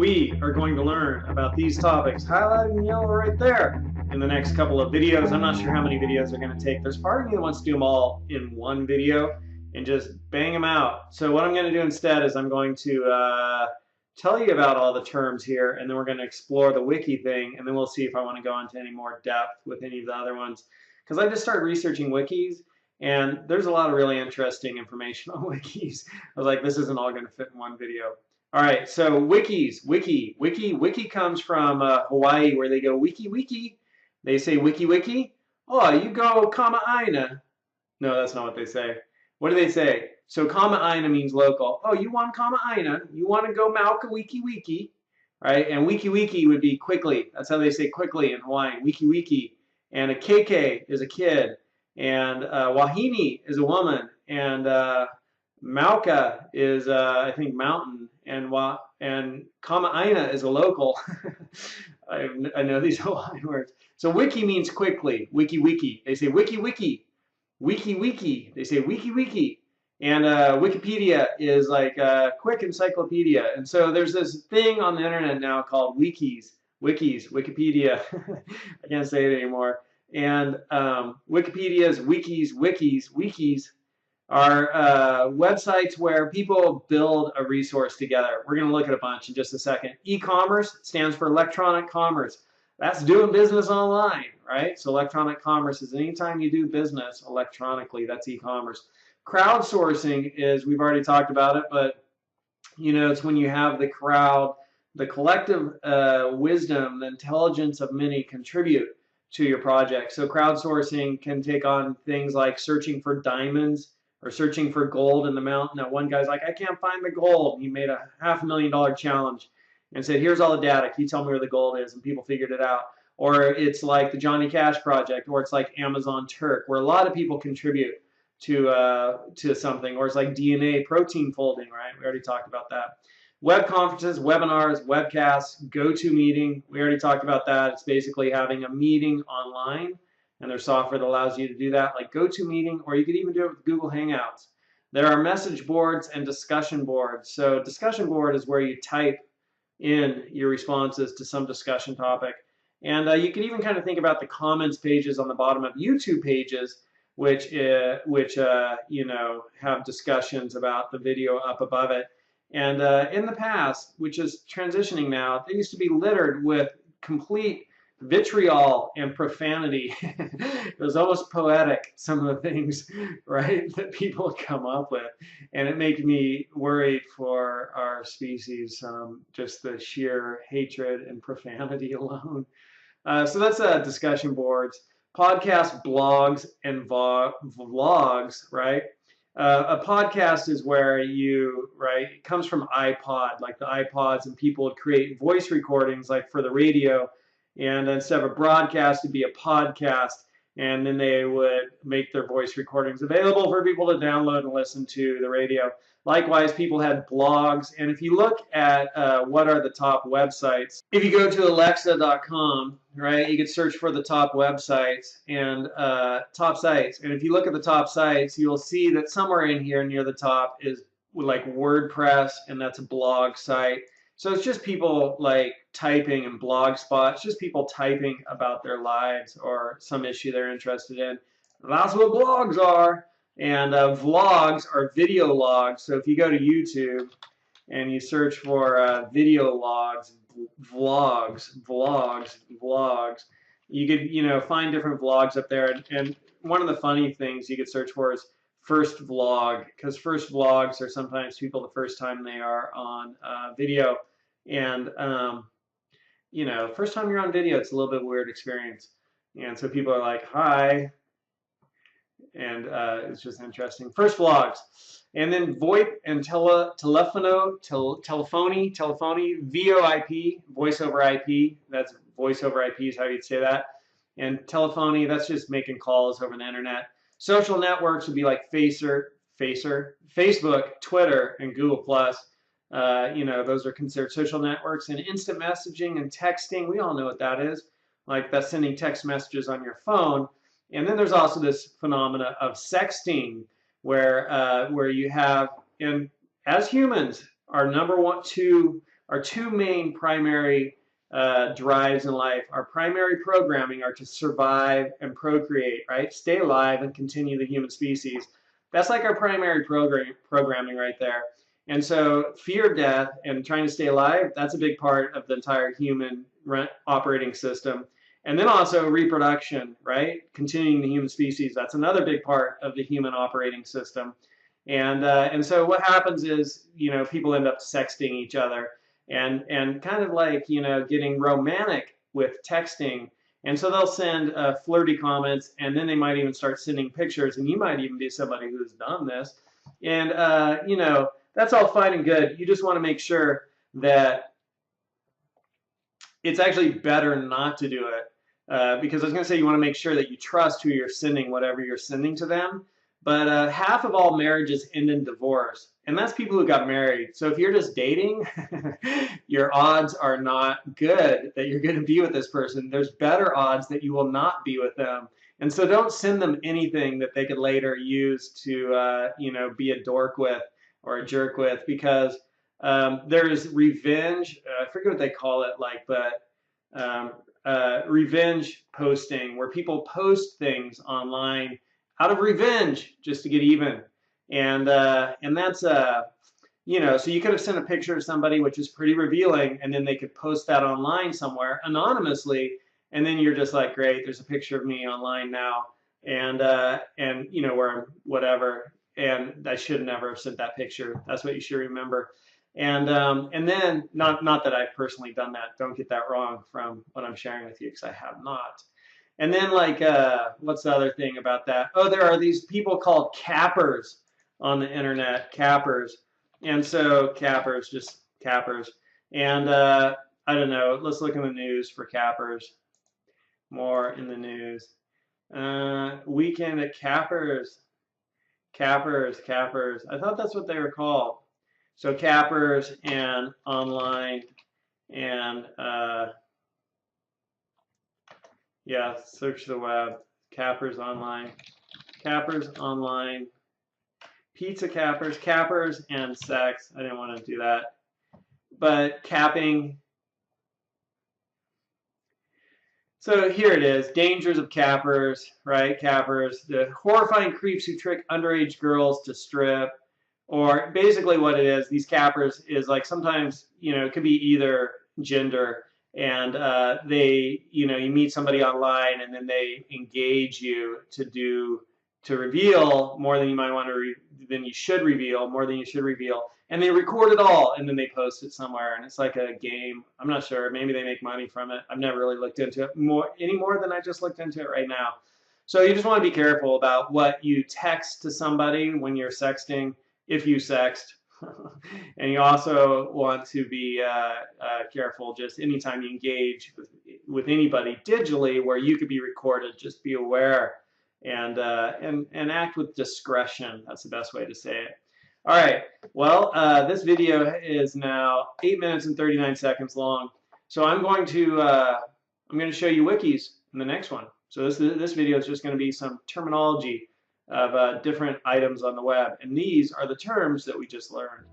We are going to learn about these topics, highlighted in yellow right there, in the next couple of videos. I'm not sure how many videos they're going to take. There's part of me that wants to do them all in one video and just bang them out. So what I'm going to do instead is I'm going to tell you about all the terms here, and then we're going to explore the wiki thing, and then we'll see if I want to go into any more depth with any of the other ones. Because I just started researching wikis, and there's a lot of really interesting information on wikis. I was like, this isn't all going to fit in one video. All right, so wiki comes from Hawaii, where they go wiki. They say wiki. Oh, you go kama aina. No, that's not what they say. What do they say? So kama aina means local. Oh, you want kama aina? You want to go mauka wiki, right? And wiki would be quickly. That's how they say quickly in Hawaiian. Wiki. And a keke is a kid, and wahine is a woman, and mauka is I think mountain, and kama aina is a local. I know these Hawaiian words. So wiki means quickly. Wiki. They say wiki. They say wiki. And Wikipedia is like a quick encyclopedia. And so there's this thing on the internet now called wikis, Wikipedia. I can't say it anymore. And Wikipedia's wikis are websites where people build a resource together. We're going to look at a bunch in just a second. E-commerce stands for electronic commerce. That's doing business online, right? So electronic commerce is anytime you do business electronically, that's e-commerce. Crowdsourcing is, we've already talked about it, but you know, it's when you have the crowd, the collective wisdom, the intelligence of many contribute to your project. So crowdsourcing can take on things like searching for diamonds or searching for gold in the mountain. Now one guy's like, I can't find the gold. He made a $500,000 challenge and said, here's all the data. Can you tell me where the gold is? And people figured it out. Or it's like the Johnny Cash project, or it's like Amazon Turk, where a lot of people contribute to something. Or it's like DNA protein folding, right? We already talked about that. Web conferences, webinars, webcasts, GoToMeeting. We already talked about that. It's basically having a meeting online, and there's software that allows you to do that, like GoToMeeting, or you could even do it with Google Hangouts. There are message boards and discussion boards. So discussion board is where you type in your responses to some discussion topic. And you can even kind of think about the comments pages on the bottom of YouTube pages, which you know, have discussions about the video up above it. And in the past, which is transitioning now, they used to be littered with complete vitriol and profanity. It was almost poetic, some of the things, right, that people come up with. And it made me worried for our species, just the sheer hatred and profanity alone. So that's discussion boards, podcasts, blogs, and vlogs, right? A podcast is where it comes from iPod, like the iPods, and people would create voice recordings like for the radio, and instead of a broadcast, it'd be a podcast, and then they would make their voice recordings available for people to download and listen to the radio. Likewise, people had blogs, and if you look at what are the top websites, if you go to alexa.com, right, you could search for the top websites and top sites. And if you look at the top sites, you'll see that somewhere in here near the top is like WordPress, and that's a blog site. So it's just people like typing, and Blogspot, it's just people typing about their lives or some issue they're interested in. That's what blogs are. And vlogs are video logs. So if you go to YouTube and you search for video logs, vlogs, you could, you know, find different vlogs up there. And one of the funny things you could search for is first vlog, because first vlogs are sometimes people the first time they are on video. And, you know, first time you're on video, it's a little bit weird experience. And so people are like, hi. And it's just interesting. First vlogs, and then VoIP and telephony, VoIP, voice over IP. That's voice over IP is how you'd say that. And telephony, that's just making calls over the internet. Social networks would be like Facebook, Twitter, and Google+. You know, those are considered social networks. And instant messaging and texting, we all know what that is. Like that's sending text messages on your phone. And then there's also this phenomena of sexting, where you have, and as humans, our our two main primary drives in life, our primary programming are to survive and procreate, right? Stay alive and continue the human species. That's like our primary programming right there. And so fear of death and trying to stay alive, that's a big part of the entire human operating system. And then also reproduction, right? Continuing the human species, that's another big part of the human operating system. And so what happens is, people end up sexting each other and kind of like, getting romantic with texting. And so they'll send flirty comments, and then they might even start sending pictures, and you might even be somebody who's done this. And, that's all fine and good. You just want to make sure that it's actually better not to do it. Because I was going to say you want to make sure that you trust who you're sending whatever you're sending to them. But half of all marriages end in divorce, and that's people who got married. So if you're just dating, your odds are not good that you're going to be with this person. There's better odds that you will not be with them. And so don't send them anything that they could later use to, be a dork with or a jerk with, because there's revenge. I forget what they call it, but revenge posting, where people post things online out of revenge just to get even. And that's so you could have sent a picture of somebody which is pretty revealing, and then they could post that online somewhere anonymously, and then you're just like, great, there's a picture of me online now, and where I'm whatever, and I should never have sent that picture. That's what you should remember. And then not that I've personally done that. Don't get that wrong from what I'm sharing with you, because I have not. And then what's the other thing about that? Oh, there are these people called cappers on the internet, cappers. And so cappers, just cappers. And I don't know, let's look in the news for cappers. More in the news. Weekend at cappers. Cappers. I thought that's what they were called. So cappers and online and yeah, search the web. Cappers online, pizza cappers and sex. I didn't want to do that, but capping. So here it is, dangers of cappers, right? Cappers, the horrifying creeps who trick underage girls to strip. Or basically what it is, these cappers is like sometimes, it could be either gender, and you meet somebody online and then they engage you to reveal more than you might want to, than you should reveal, more than you should reveal. And they record it all and then they post it somewhere, and it's like a game. I'm not sure, maybe they make money from it. I've never really looked into it any more than I just looked into it right now. So you just want to be careful about what you text to somebody when you're sexting, if you sext. And you also want to be careful just anytime you engage with anybody digitally where you could be recorded. Just be aware and act with discretion. That's the best way to say it. All right. Well, this video is now 8 minutes and 39 seconds long. So I'm going to show you wikis in the next one. So this video is just going to be some terminology of different items on the web. And these are the terms that we just learned.